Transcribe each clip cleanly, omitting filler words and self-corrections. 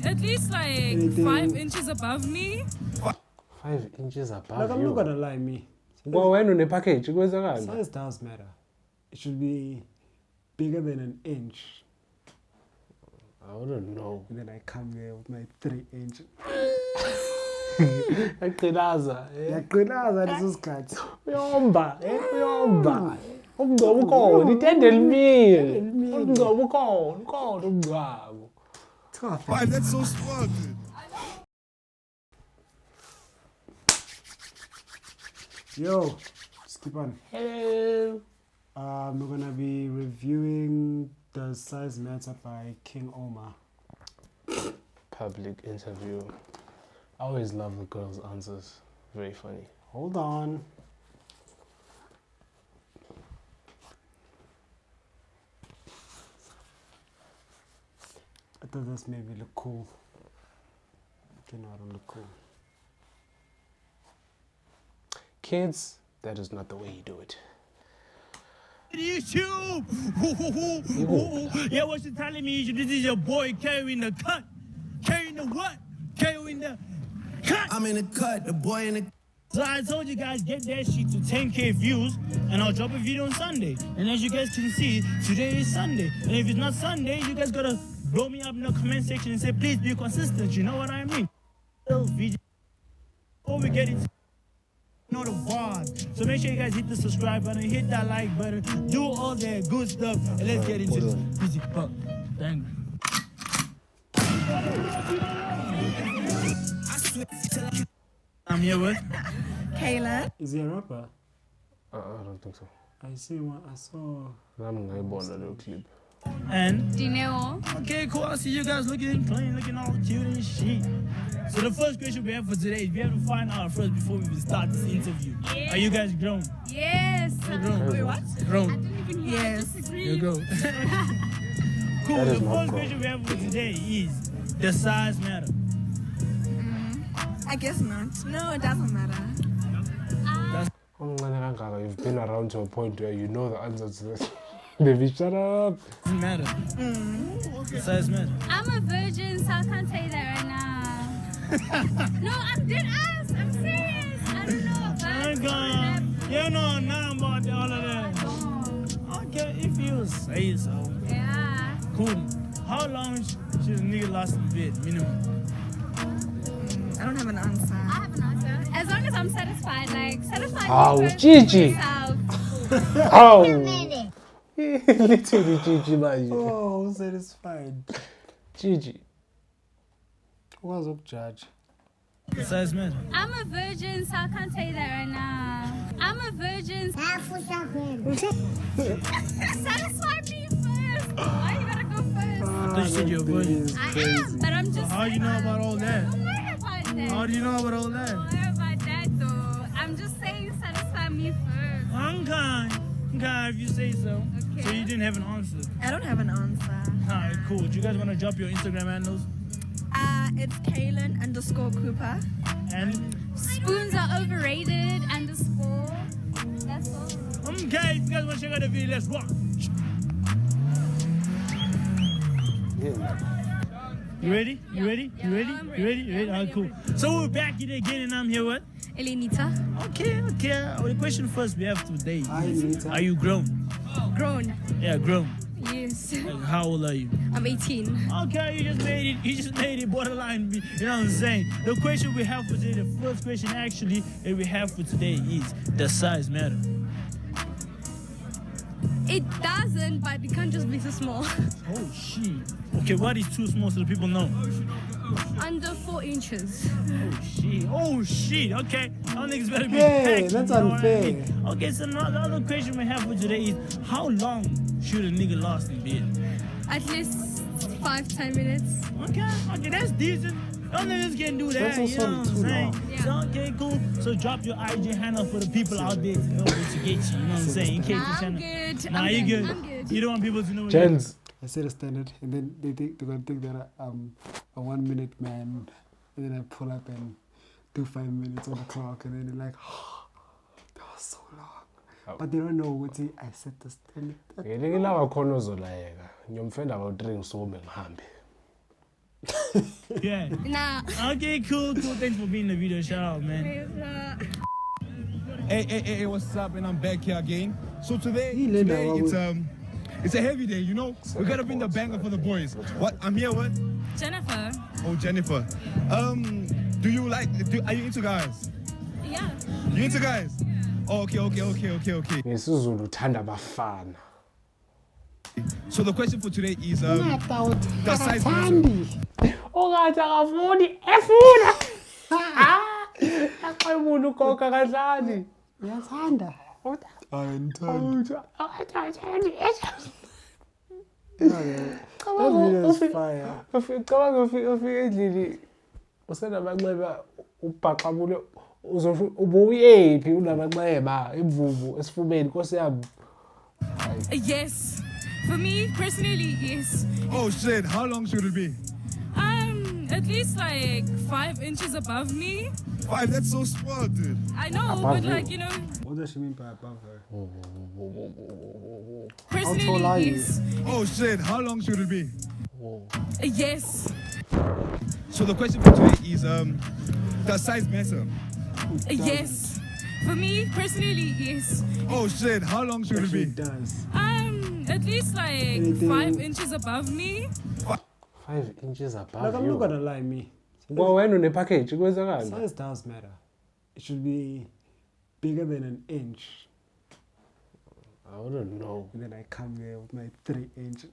At least like 5 inches above me. 5 inches above Like, I'm you. not gonna lie, me. Well, when on a package, Size does matter. It should be bigger than an inch. I wouldn't know. And then I come here with my 3 inch. Yaqinaza. Yaqinaza leso sikhathi. Uyomba, uyomba. Umngcwabo ukhona, itende limile. Umngcwabo ukhona umngcwabo. Why, that's so smart. Yo, skip on. Hello. We're gonna be reviewing Does Size Matter by King OUMAR. Public interview. I always love the girls' answers. Very funny. Hold on. I thought this made me look cool. Okay, no, I don't look cool. Kids, that is not the way you do it. YouTube! Yeah, what you telling me? This is your boy carrying the cut. Carrying the what? Carrying the cut. I'm in the cut, the boy in the... So I told you guys, get that shit to 10K views, and I'll drop a video on Sunday. And as you guys can see, today is Sunday. And if it's not Sunday, you guys gotta blow me up in the comment section and say, please be consistent. You know what I mean? Before we get into know the vibe. So make sure you guys hit the subscribe button, hit that like button, do all that good stuff, and let's get into this busy fuck. Thank you. I'm here with Kayla. Is he a rapper? I don't think so. I see one. I saw. I'm going to born a little clip. and D0ES. okay, cool. I see you guys looking clean, looking all cute and shit. So the first question we have for today is we have to find out first before we even start this interview. Yeah. Are you guys grown? Yes. You're grown. Wait, what? Grown. Didn't even hear. Yes. You're grown. Cool. That is The not first grown. question we have for today is, does size matter? I guess not. No, it doesn't matter. You've been around to a point where you know the answer to this. Baby, shut up. Doesn't matter. Size matter. I'm a virgin, so I can't say that right now. No, I'm dead ass. I'm serious. I don't know. Thank God. You know nothing about all of that. Okay, if you say so. Yeah. Cool. How long should a nigga last in bed, minimum? I don't have an answer. I have an answer. As long as I'm satisfied, like satisfied. Oh, me first, Gigi. myself. Oh. Literally Gigi, man. Oh, satisfied. Gigi. What's up, Judge? Size matter. I'm a virgin, so I can't say that right now. I'm a virgin. Satisfy me first. Why you gotta go first? I thought you said you're a virgin. I am, but I'm just. How do you know about all that? Don't worry about that. How do you know about all Don't that? worry about that though. I'm just saying satisfy me first. I'm kind if you say so. Okay. So you didn't have an answer. I don't have an answer. Alright, cool. Do you guys want to drop your Instagram handles? It's Kaylin_Cooper. And Spoons are overrated. Underscore. That's all. okay, if you guys want to check out the video, let's rock. You ready? You ready? You ready? I'm You ready? You ready? Alright, cool. So we're back here again, and I'm here with. Elenita. Okay. Well, the question first we have today Hi, is, Nita. are you grown? Grown. Yeah, grown. Yes. Like, how old are you? I'm 18. Okay, you just made it borderline. You know what I'm saying? The question we have for today, the first question actually that we have for today is, does size matter? It doesn't, but it can't just be too small. Oh shit. Okay, what is too small so the people know? Under 4 inches. Oh shit. Okay, I don't think it's better be Hey, packed, that's you know what I unfair. mean? Okay, so now the other question we have for today is, how long should a nigga last in bed? At least 5-10 minutes. Okay, that's decent. Some niggas can do that, That's you know also what I'm too saying? long. So, okay, cool. So drop your IG handle for the people out there to know where to get you, you know what I'm saying? In case I'm you're trying good. to... Nah, I'm you good. good. I'm good. You don't want people to know Jens. I set a standard, and then they're gonna think that I'm a 1 minute man, and then I pull up and do 5 minutes on the clock, and then they're like, oh, that was so long. But they don't know what I set the standard. Ngililava khona uzolayeka. Ngiyomfenda about 3 ngisukume ngihambe. Yeah. Nah. Okay, cool. Thanks for being in the video. Shout out, man. Hey, what's up? And I'm back here again. So today it's a heavy day, you know? We gotta bring the banger for the boys. What? I'm here with? Jennifer. Oh, Jennifer. Are you into guys? Yeah. You into guys? Oh, okay. ngesizulu uthanda abafana. So the question for today is the size matter. Ongathi akafuni efuna. Aqebulo ugoga kahlani. Uyathanda. Angithandi. That video is fire. Cabanga ufike endlini usenamanxeba ubhaqabule ubuyephi unamanxeba imvuvu esifubeni Nkosi yami. Yes. For me, personally, yes. Oh shit, how long should it be? At least like 5 inches above me. 5, that's so small, dude. I know, Above but you. like, you know, What does she mean by above her? personally, tall are you? yes. Oh shit, how long should it be? Yes. So the question for today is does size matter? Yes. For me, personally, yes. Oh shit, how long should it She be? does. At least like Anything- 5 inches above me. 5 inches Look, above I'm not you. gonna lie, me. Well, wena unepackage kwenzakala. Size does matter. It should be bigger than an inch. I wouldn't know. And then I come here with my 3 inch.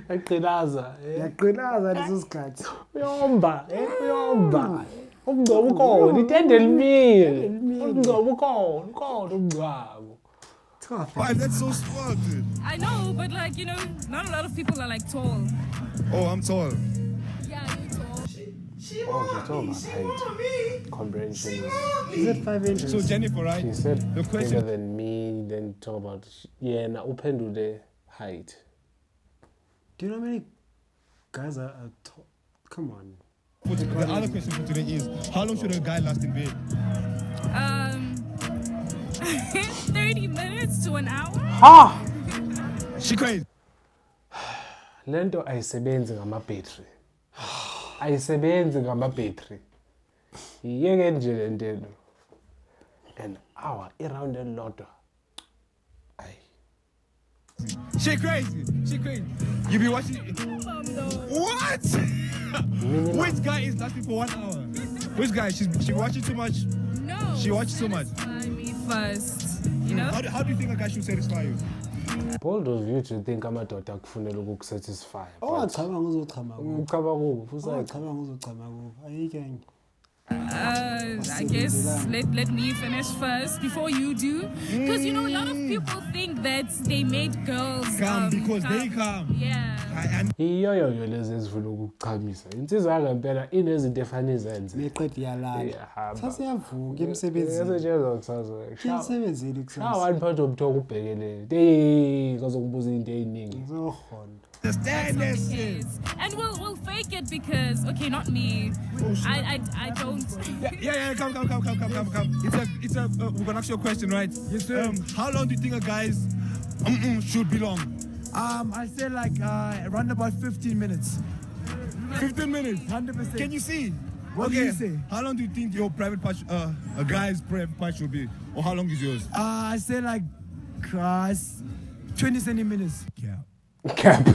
Yaqinaza. Yaqinaza leso sikhathi. Uyomba, uyomba. Umngcwabo ukhona, itende limile. Umngcwabo ukhona umngcwabo. 5, that's so small, dude. I know, but like, you know, not a lot of people are like tall. Oh, I'm tall. Yeah, you're tall. Oh, she's talking about height. Comprehension. Is it 5 inches? So Jennifer, right? She said The bigger question. than me, then talk about yena uphendule height. Do you know how many guys are tall? Come on. The other question for today is how long should a guy last in bed? 30 minutes to an hour. Ha! She crazy. Lento ayisebenzi ngama-battery. Ayisebenzi ngama-battery. Yiyeke nje le ntelo. An hour around elodwa. Ayi. She crazy. You be watching. What? Which guy is lasting for 1 hour? Which guy? She watching too much. No. She watches so much. Satisfy me first. You know? How do you think a guy should satisfy you? Bold of you to think amadoda akufunela ukukusatisfy. Ongacabanga uzochama kuphi? Ucabanga kuphi? Usayi. Ongacabanga uzochama kuphi? Ayikho enye. I guess let me finish first before you do. Because, you know, a lot of people think that they made girls Come because they come. Yeah. Iyoyo lezi ezifuna ukukuchamisa. Insizwa yangempela inezinto efana izenze. Neqeda iyalala. Iyahamba. Sasiyavuka emsebenzini. Yasetshenzwa kusasa. Emsebenzini kusasa. One part of talk ubhekele. Hey, kazokubuza into eziningi. Ngizokhona. Understand that shit. Kids. And we'll fake it because, okay, not me. I don't. Yeah. Come. We're gonna ask you a question, right? Yes, sir. How long do you think a guy's should be long? I say like around about 15 minutes. 15 minutes. 100%. Can you see? What do you say? How long do you think your private part, a guy's private part should be, or how long is yours? I say like 20 centimeters. Yeah. Cap.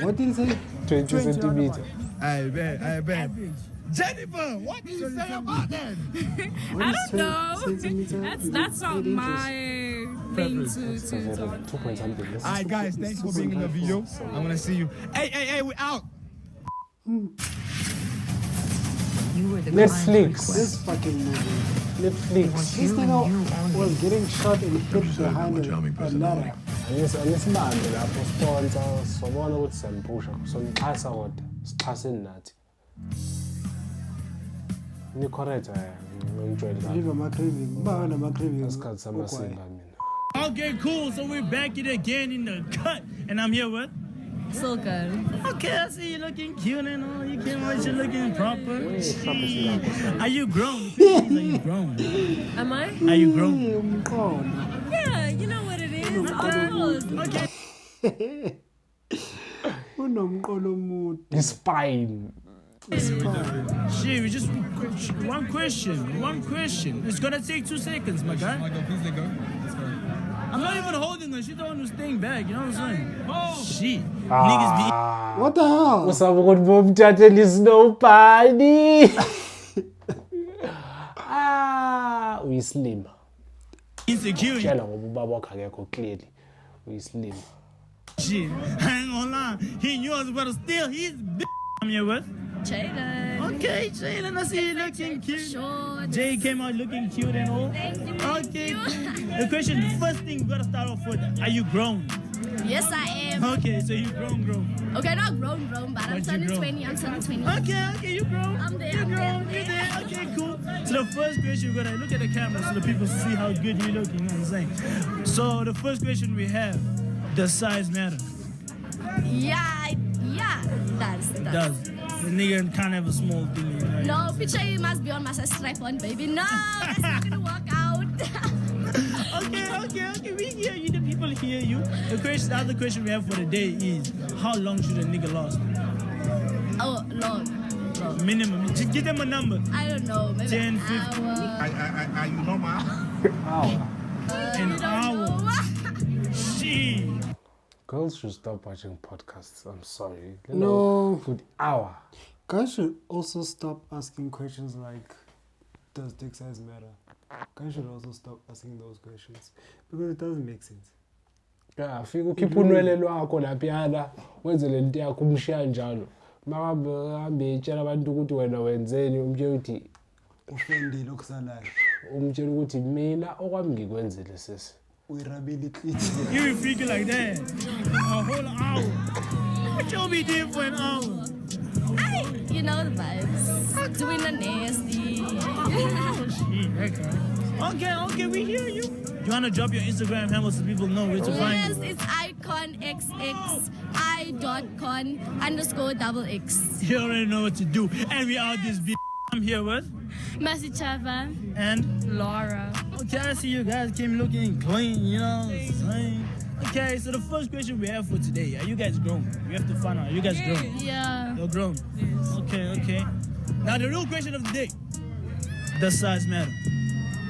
What did you say? 20 centimeters. I bet. Jennifer, what did you say about that? I don't know. That's not my thing to talk. 2 point something. All right, guys, thanks for being in the video. I'm gonna see you. Hey, we're out. Netflix. This fucking movie. Netflix. This nigga was getting shot and hit behind a ladder. Angisibambe lapho sponsor sobona ukuthi siyampusha sonixhasa kodwa sixhaseni nathi. Ni correct ngijwayele kahle. Leave my craving. Uba nama craving. Isikhathi samasimba mina. Okay, cool. So we're back it again in the cut, and I'm here with. So good. Okay, I see you looking cute and all. You came out, you're looking proper. Are you grown? Are you grown? Am I? Are you grown? Yeah, you know what it is. Okay. Unomqolo omude. His spine. Shit, we just one question. It's gonna take 2 seconds, my guy. My God, please let go. Let's go. I'm not even holding her. She's the one who's staying back. You know what I'm saying? Oh, shit. What the hell? Usaba ukuthi bomthathela isinobhani. Uyislima. Insecure. Tshela ngoba ubaba wakhe akekho clearly. Uyislima. Shit. I ain't gonna lie. He knew I was about to steal his bitch. I'm here with. Jalen. Okay, Jalen, I see you looking cute. Sure. Jay came out looking cute and all. Thank you. Okay. The question, the first thing we gotta start off with, are you grown? Yes, I am. Okay, so you grown. Okay, not grown, but I'm But you turning grown. 20. I'm turning 20. Okay, you grown. I'm there, You I'm grown. there. You there. Okay, cool. So the first question, we're gonna look at the camera so the people see how good you look, you know what I'm saying? So the first question we have, does size matter? Yeah, it does. Does. The nigga can't have a small thing. Right? No, picture you must be on my strap on, baby. No, that's not gonna work out. Okay. We hear you. The people hear you. The other question we have for the day is, how long should a nigga last? Oh, long. Minimum. Just give them a number. I don't know, maybe 10, an 15. hour. Are you normal? An You don't hour. know. Shit. Girls should stop watching podcasts. I'm sorry. No. Good hour. Guys should also stop asking questions like, does dick size matter? Guys should also stop asking those questions because it doesn't make sense. Yeah, fika ukhipha unwele lwakho laphiyana wenze le nto yakho umshiya njalo. Mahambe etshela abantu ukuthi wena wenzeni umtshela ukuthi Ufendile okusalayo. umtshela ukuthi mina okwami ngikwenzele sisi. Uyirabile ikliti. You be freaking like that. A whole hour. What you be doing for an hour? You know the vibes. Doing the nasty. Okay, we hear you. You wanna drop your Instagram handle so people know where to find Yes, you? it's iconxxi_XX. You already know what to do. And we out this bitch. I'm here with Mercy Chava. and Laura. okay, I see you guys came looking clean, you know what I'm saying? Okay, so the first question we have for today, are you guys grown? We have to find out, are you guys grown? Yeah. You're grown? Yes. Okay. Now the real question of the day, does size matter?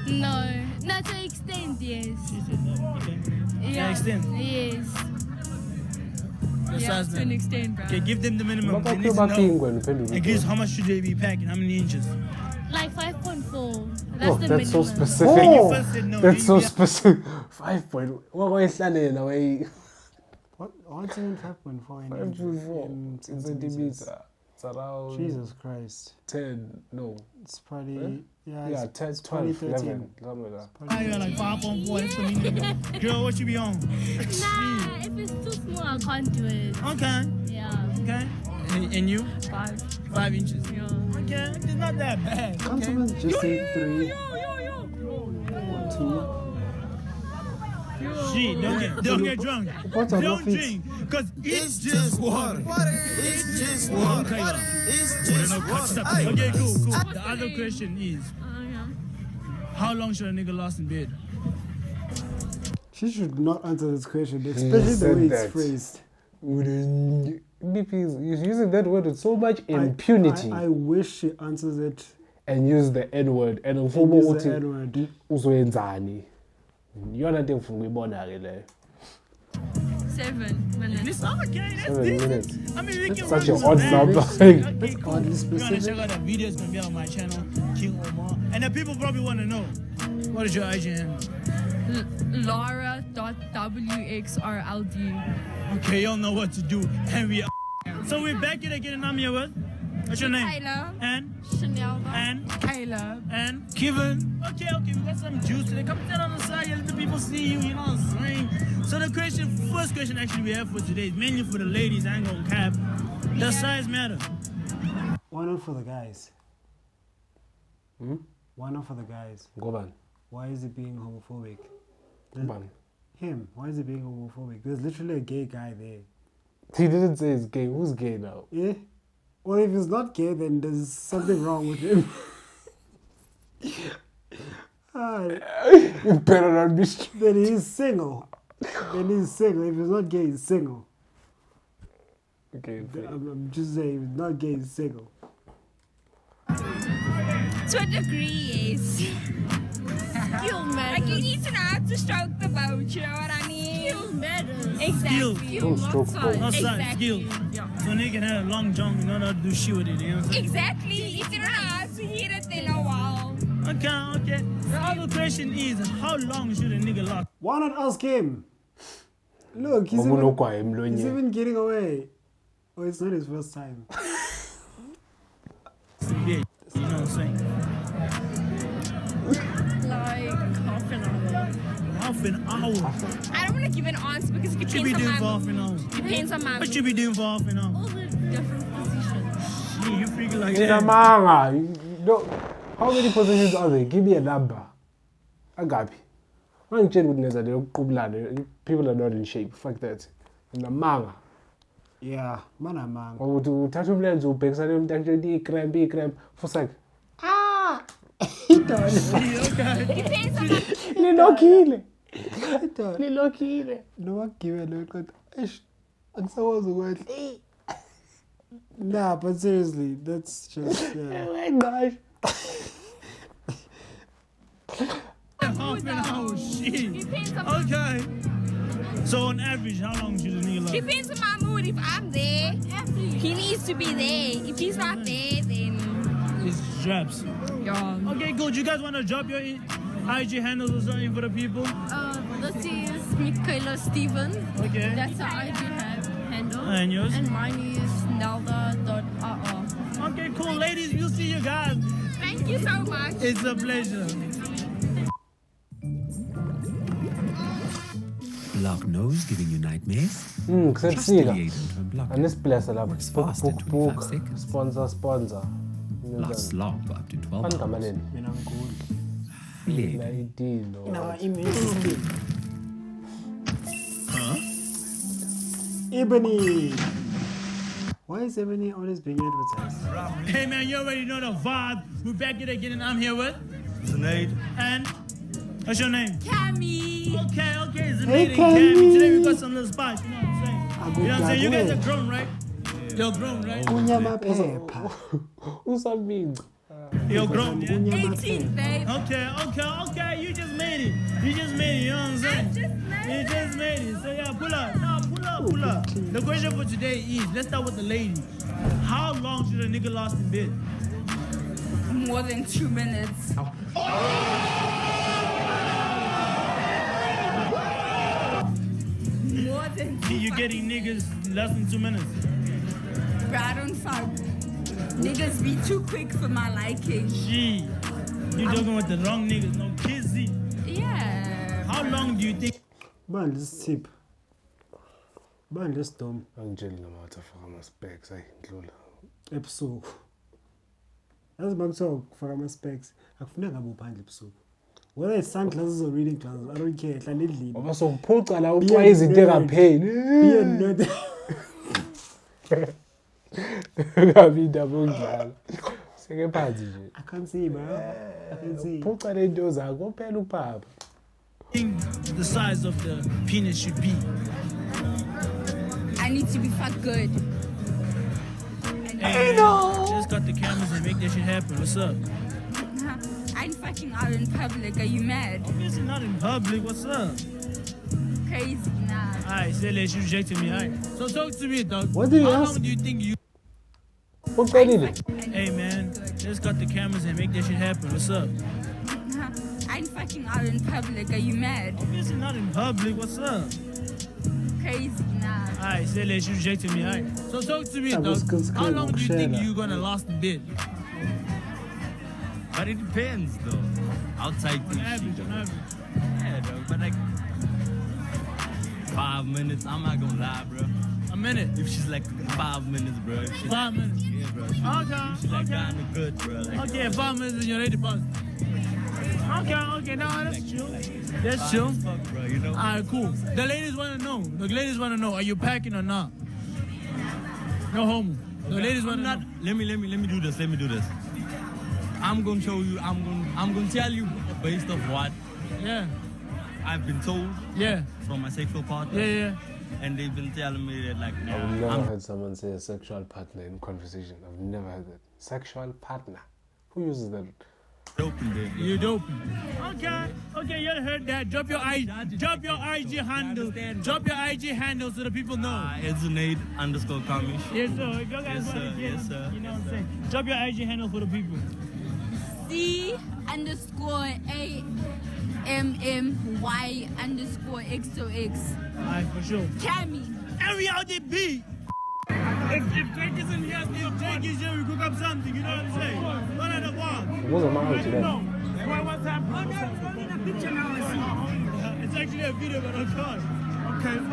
No. Not to extent, yes. She said no. Okay. Yeah. extent? Yes. Does Yeah, size to matter? an extent, bro. Okay, give them the minimum. They need Bakho to know. bakingwe niphendule. At least how much should they be packing? How many inches? Like 5.4. That's Oh, the that's so minimum. specific. When you first said no, That's so you- specific. 5 point. Wakwayihlalena way What's even 5.4 in 5.4 in centimeters. It's around Jesus Christ. 10. No. It's probably, Yeah, it's 10, it's 12, 13. 11. Something like that. I got like 5.4. That's the minimum. Girl, what you be on? Nah, if it's too small, I can't do it. Okay. Yeah. And you? 5. 5 inches. Yeah. Okay, it's not that bad. Can't Okay. someone just say 3? 2? Shit, don't get drunk. What's on Don't your feet? drink, cause it's just water. It's just Okay, It's just water. okay, cool. The other question is, how long should a nigga last in bed? She should not answer this question, He especially the said way it's that. phrased. BP is using that word with so much impunity I wish she answers it and use the N word and and ufuna use the ukuthi N-word. uzoyenzani. Iyona nto engifuna ukuyibona ke leyo. 7 minutes. It's okay, that's 7 decent. minutes. I mean, we That's can such run an some odd ads. number. Okay, cool. oddly You want to specific. check out that video? It's gonna be on my channel, King Omar. And the people probably want to know, what is your IG handle? Laura.WXRLD. Okay, y'all know what to do, and we are. So we're back here again, and I'm here with. What's your name? Kayla. And Chanel. Kayla and Kevin. Okay, we got some juice today. Come down on the side, let the people see you. You know what I'm saying? So the first question actually we have for today is mainly for the ladies. I ain't gonna cap. Does size matter? Why not for the guys? Why not for the guys? Ngobani? Why is it being homophobic? Ngobani? Him. Why is it being homophobic? There's literally a gay guy there. He didn't say he's gay. Who's gay now? Yeah? Well, if he's not gay, then there's something wrong with him. You better not be. Then he's single. If he's not gay, he's single. Okay. I'm just saying, it's not gay, it's single. To a degree, yes. Skill Like matters. you need to know how to stroke the boat, you know what I mean? Skill matters. Exactly. Don't stroke boat. Not size, Exactly. skill. So nigga had a long jump, you know how to do shit with it, you know what I'm saying? Exactly. If you don't know how to hit it, then a while. Okay. The other question is, how long should a nigga last? Why not ask him? Look, he's Ngokunogwayi even, emlonyeni. he's even getting away. Oh, it's not his first time. Yeah, you know what I'm saying? Like half an hour. Half an hour. I don't want to give an answer because it What you be depends doing for on half an hour? my depends on my What you be doing for half an hour? All the different positions. Yeah, you freaking like Nina that. manga. How many positions are there? Give me a number. Agapi. Mangitshela ukuthi neza leyo kuqubulana. People are not in shape. Fuck that. Nina manga. Yeah, man, I'm man. Ukuthi uthatha umlenze ubhekisana umuntu akutshela i-cramp for sec. depends on my Lilokhile. Lilokhile. No, give it a cut. And so was the Nah, but seriously, that's just. Yeah. Oh my gosh. Half an hour, shit. depends on my Okay. So on average, how long should a nigga last? depends on my mood. If I'm there, he needs to be there. If he's not there, then It's drops. yeah. Okay, good. You guys want to drop your IG handles or something for the people? This is Michaela Steven. Okay. That's our IG handle. And yours? And mine is nelda.rr. Okay, cool. Ladies, we'll see you guys. Thank you so much. It's a pleasure. Block nose giving you nightmares? Kusebusika. The agent from Block Anisplash lapha. works Book, fast in book, 25 book. seconds. Sponsor. Lasts long for up to 12 Fani hours. gama nini? Mina ngikudla. Affiliated. Idilo. Nah, email. Ebony. Why is Ebony always being advertised? Hey, man, you already know the vibe. We're back here again, and I'm here with Sinead. and what's your name? Cammy. Okay, Zanaid Hey, and Cammy. Cammy. Today we got some little spice, you know what I'm saying? You know what I'm saying? You guys are grown, right? You're grown, right? Unyama pepper. Usamini. You're grown, yeah? Unyama 18, pepper. babe. Okay. You just made it. You just made it, you know what I'm saying? You just made it. So yeah, pull up. No, pull up. The question for today is, let's start with the lady. How long should a nigga last in bed? More than 2 minutes. More than 2 You're getting niggas less than 2 minutes. Bro, I don't fuck. Niggas be too quick for my liking. Gee, you talking with the wrong niggas, no kizzy. Yeah. How long do you think? Man, this tip. Man, this dumb. Angitsheli noma wathi afaka ama-specs ayi ndlula. Ebusuku. Yazi mangithiwa ukufaka ama-specs akufuneka ngabe uphandle ebusuku. Whether it's sunglasses or reading glasses, I don't care. Hlala endlini. Ngoba sokuphuca la uxwaye izinto engapheli. Be a nerd. Ngabe indaba onjalo. Seke phansi nje. I can't see, bro. I can't see. Phuca le nto zakho kuphela upapa. Think the size of the penis should be? I need to be fucked good. Hey, man, just cut the cameras and make that shit happen. What's up? I'm fucking out in public. Are you mad? Obviously not in public. What's up? Crazy, nah. Alright, say that you rejected me. Alright. So talk to me, dog. What do you How ask? long do you think you? Ucelile. Hey, man, just cut the cameras and make that shit happen. What's up? I'm fucking out in public. Are you mad? Obviously not in public. What's up? Crazy, nah. Alright, say that you rejected me. Alright. So talk to me, I was dog. How long do you think share you're gonna last in bed? But it depends, though. Outside On this average, shit. on average. Yeah, though. But like 5 minutes, I'm not gonna lie, bro. A minute. If she's like 5 minutes, bro. If she's 5 minutes. yeah, bro. If she's like kinda good, bro. Like, Okay, 5 minutes and you're ready to bust. Okay, no, that's chill. That's chill. fuck, bro, you know? Alright, cool. The ladies wanna know, are you packing or not? No homo. The ladies wanna know. Let me do this. I'm gonna show you. I'm gonna tell you based off what Yeah, I've been told yeah, from my sexual partner. yeah. and they've been telling me that, like, I've never heard someone say a sexual partner in conversation. I've never heard that. Sexual partner. Who uses that? Doping, baby. You doping. Okay, you heard that. Drop your IG handle. Drop your IG handle so the people know. It's Nate_Kamish. Yes, sir. If you guys want to get, you know what I'm saying? Drop your IG handle for the people. C_AMMY_XOX. Alright, for sure. Cammy. And we out there beat. If Drake isn't here, if Drake is here, we cook up something, you know what I'm saying? What are the bars? It wasn't my house today. What's happening? It's actually a video, but on God.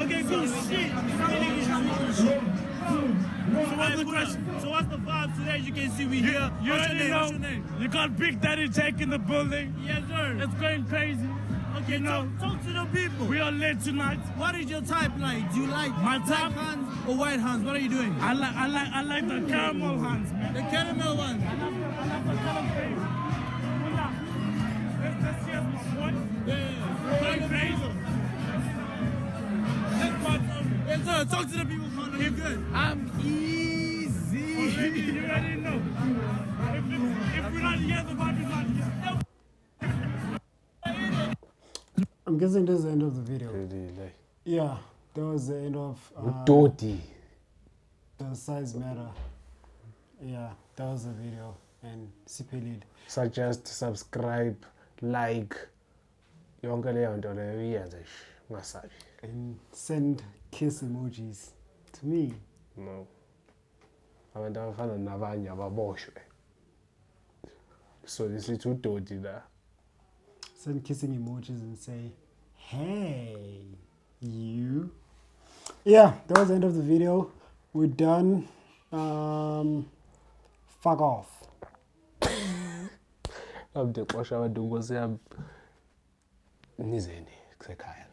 Okay, cool. Shit. So what's the question? So what's the vibe today? As you can see, we here. What's your name? You got Big Daddy Tech in the building. Yes, sir. It's going crazy. Okay, talk to the people. We are late tonight. What is your type like? Do you like my type hands or white hands? What are you doing? I like the caramel hands, man. The caramel ones. I love the caramel. Let's see us, my boy. Yeah. Going crazy. Yes, sir. Talk to the people, man. You're good. I'm easy. You already know. If we're not here, the vibe is not here. I'm guessing this is the end of the video. Really, like. Yeah, that was the end of Dodi. the size matter. Yeah, that was the video. And siphelile. Suggest, subscribe, like. Yonke leyo nto leyo iyenze ungasabi. And send kiss emojis to me. No. Abantu abafana nabanye ababoshwe. So lisithi uDodi la. Send kissing emojis and say, hey, you. Yeah, that was the end of the video. We're done. Fuck off. Abde kwasha abantu ngosiyam nizeni kusekhaya.